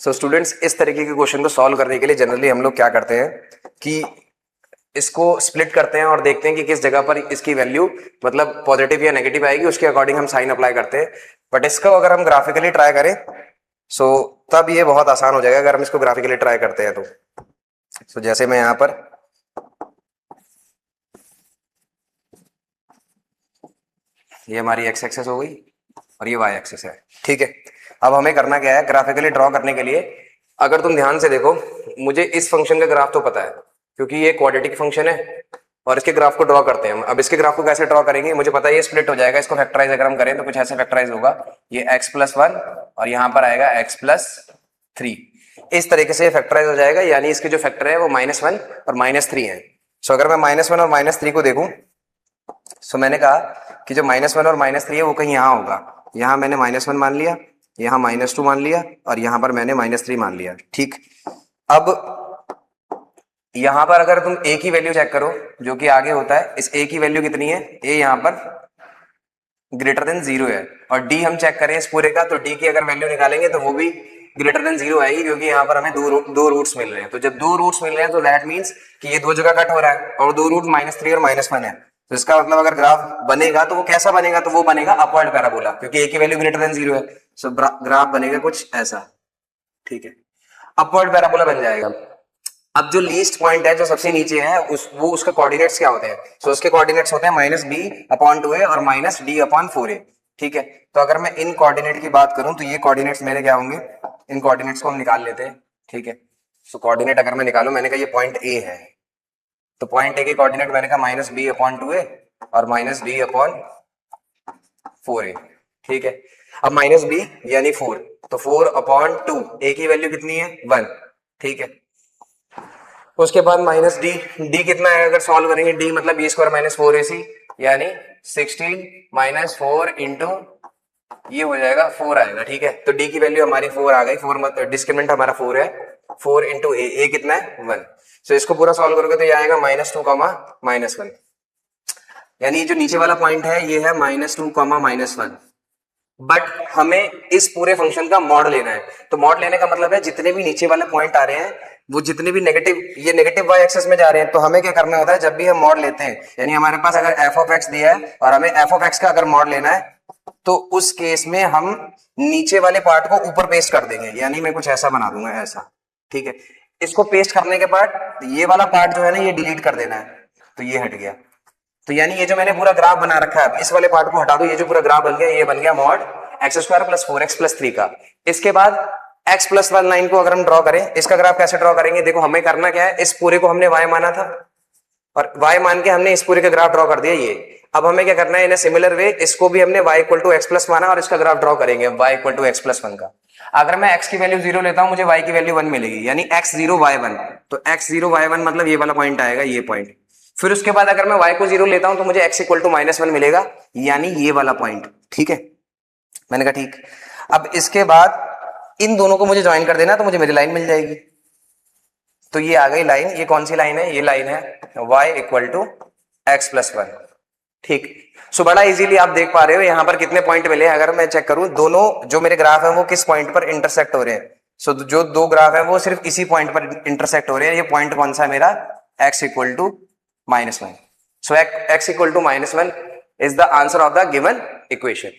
So students, इस तरीके के क्वेश्चन को सॉल्व करने के लिए जनरली हम लोग क्या करते हैं कि इसको स्प्लिट करते हैं और देखते हैं कि किस जगह पर इसकी वैल्यू मतलब पॉजिटिव या नेगेटिव आएगी, उसके अकॉर्डिंग हम साइन अप्लाई करते हैं। बट इसको अगर हम ग्राफिकली ट्राई करें सो तब ये बहुत आसान हो जाएगा अगर हम इसको ग्राफिकली ट्राई करते हैं तो जैसे मैं यहां पर ये हमारी एक्स एक्सेस हो गई और ये वाई एक्सेस है, ठीक है। अब हमें करना क्या है, ग्राफिकली ड्रॉ करने के लिए अगर तुम ध्यान से देखो, मुझे इस फंक्शन का ग्राफ तो पता है क्योंकि ये क्वाड्रेटिक फंक्शन है और इसके ग्राफ को ड्रॉ करते हैं हम। अब इसके ग्राफ को कैसे ड्रॉ करेंगे मुझे पता है, ये स्प्लिट हो जाएगा। इसको फैक्टराइज अगर हम करें तो कुछ ऐसे फैक्टराइज होगा, ये x+1 और यहाँ पर आएगा x+3, इस तरीके से फैक्टराइज हो जाएगा। यानी इसके जो फैक्टर है वो -1 और -3 है। सो अगर मैं -1 और -3 को देखूं सो मैंने कहा कि जो -1 और -3 है वो कहीं यहाँ होगा। यहाँ मैंने -1 मान लिया, यहाँ -2 मान लिया और यहाँ पर मैंने -3 मान लिया, ठीक। अब यहां पर अगर तुम a की वैल्यू चेक करो जो कि आगे होता है, इस a की वैल्यू कितनी है, a यहां पर ग्रेटर देन 0 है। और d हम चेक करें इस पूरे का तो d की अगर वैल्यू निकालेंगे तो वो भी ग्रेटर देन 0 आएगी क्योंकि यहाँ पर हमें दो रूट्स मिल रहे हैं। तो जब दो रूट्स मिल रहे हैं तो दैट मीन्स कि ये दो जगह कट हो रहा है और दो रूट -3 और -1 है। तो इसका मतलब अगर ग्राफ बनेगा तो वो कैसा बनेगा, तो वो बनेगा अपवर्ड पैराबोला क्योंकि a की वैल्यू ग्रेटर देन 0 है। सो ग्राफ बनेगा कुछ ऐसा, ठीक है, अपवर्ड पैराबोला बन जाएगा। अब जो लीस्ट पॉइंट है जो सबसे नीचे है वो उसका कोऑर्डिनेट्स क्या होते हैं, सो उसके कोऑर्डिनेट्स होते हैं -b/2a और -d/4a, ठीक है। तो अगर मैं इन कोऑर्डिनेट की बात करूं तो ये कोऑर्डिनेट्स मेरे क्या होंगे, इन कोऑर्डिनेट्स को हम निकाल लेते हैं, ठीक है। सो कोऑर्डिनेट अगर मैं निकालूं, मैंने कहा ये पॉइंट ए है तो पॉइंट ए के कोऑर्डिनेट मैंने कहा -b/2a और -d/4a, ठीक है। अब -b यानी 4 तो 4/2, a की वैल्यू कितनी है 1, ठीक है। उसके बाद -d, d कितना है अगर सॉल्व करेंगे, d मतलब b² - 4ac यानी 16 - 4 इंटू ये हो जाएगा 4 आएगा, ठीक है। तो d की वैल्यू हमारी 4 आ गई, 4 डिस्क्रिमिनेंट हमारा 4 है, 4 इंटू a कितना है 1। सो इसको पूरा सॉल्व करोगे तो ये आएगा -2, -1, यानी जो नीचे वाला पॉइंट है ये है -2, -1। बट हमें इस पूरे फंक्शन का मॉड लेना है। तो मॉड लेने का मतलब है जितने भी नीचे वाले पॉइंट आ रहे हैं वो जितने भी ये नेगेटिव y एक्सेस में जा रहे हैं, तो हमें क्या करना होता है जब भी हम मॉड लेते हैं, यानी हमारे पास अगर f(x) दिया है और हमें f(x) का अगर मॉड लेना है तो उस केस में हम नीचे वाले पार्ट को ऊपर पेस्ट कर देंगे, यानी मैं कुछ ऐसा बना दूंगा ऐसा, ठीक है। इसको पेस्ट करने के बाद ये वाला पार्ट जो है ना ये डिलीट कर देना है, तो ये हट गया। तो यानी ये जो मैंने पूरा ग्राफ बना रखा है इस वाले पार्ट को हटा दो, ये जो पूरा ग्राफ बन गया ये बन गया मॉड x² + 4x + 3 का। इसके बाद x+1 लाइन को अगर हम ड्रॉ करें, इसका ग्राफ कैसे ड्रॉ करेंगे, देखो हमें करना क्या है, इस पूरे को हमने y माना था और y मान के हमने इस पूरे का ग्राफ ड्रॉ कर दिया ये। अब हमें क्या करना है, इन सिमिलर वे इसको भी हमने y = x+ माना और इसका ग्राफ ड्रॉ करेंगे y = x+1 का। अगर मैं x की वैल्यू 0 लेता हूं मुझे y की वैल्यू 1 मिलेगी, यानी x0 y1, तो x0 y1 मतलब ये वाला पॉइंट आएगा, ये पॉइंट। फिर उसके बाद अगर मैं y को 0 लेता हूं तो मुझे x = -1 मिलेगा, यानी ये वाला पॉइंट, ठीक है। मैंने कहा ठीक। अब इसके बाद इन दोनों को मुझे ज्वाइन कर देना तो मुझे मेरी लाइन मिल जाएगी। तो ये आ गई लाइन, ये कौन सी लाइन है, ये लाइन है y = x+1, ठीक। सो बड़ा इजीली आप देख पा रहे हो यहाँ पर कितने पॉइंट मिले। अगर मैं चेक करूं दोनों जो मेरे ग्राफ है वो किस पॉइंट पर इंटरसेक्ट हो रहे हैं, सो जो दो ग्राफ है वो सिर्फ इसी पॉइंट पर इंटरसेक्ट हो रहे हैं। ये पॉइंट कौन सा है मेरा, x = -1। So x = -1 is the answer of the given equation.